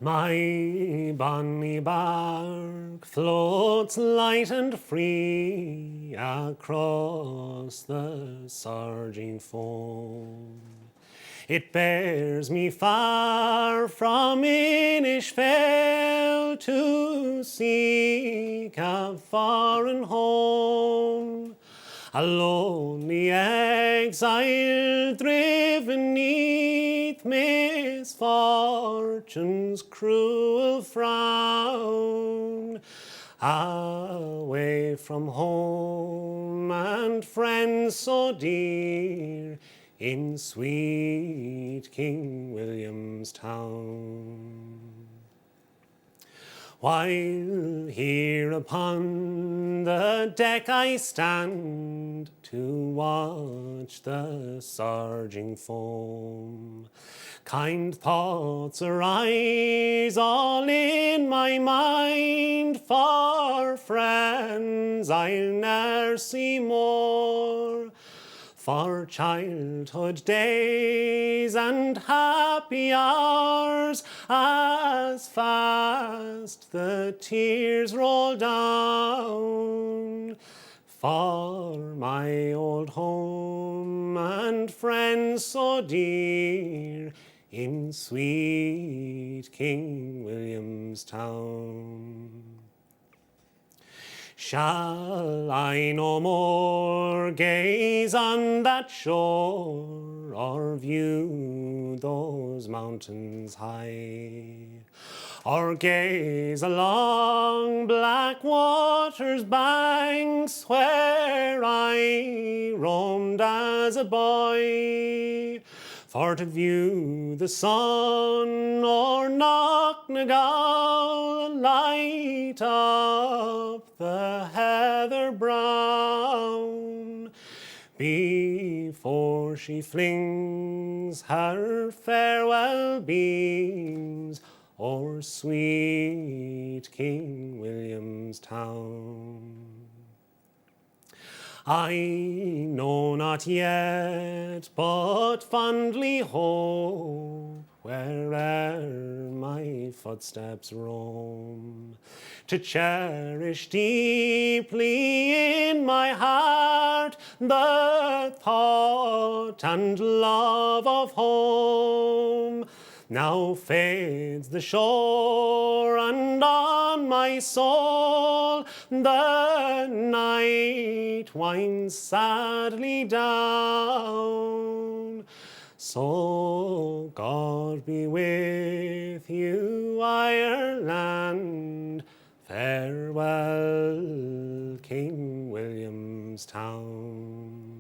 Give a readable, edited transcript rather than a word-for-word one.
My bonny bark floats light and free across the surging foam. It bears me far from Inishfell to seek a foreign home. A lonely exile driven neath misfortune's cruel frown, away from home and friends so dear in sweet King William's town. While here upon the deck I stand to watch the surging foam, kind thoughts arise all in my mind, for friends I'll ne'er see more, for childhood days and happy hours, as fast the tears roll down, for my old home and friends so dear in sweet King William's town. Shall I no more gaze on that shore, or view those mountains high, or gaze along Blackwater's banks where I roamed as a boy, for to view the sun o'er Knocknagowl light up the heather brown, before she flings her farewell beams o'er sweet King William's town. I know not yet, but fondly hope, where'er my footsteps roam, to cherish deeply in my heart the thought and love of home. Now fades the shore, and on my soul the night winds sadly down. So God be with you, Ireland. Farewell, King William's town.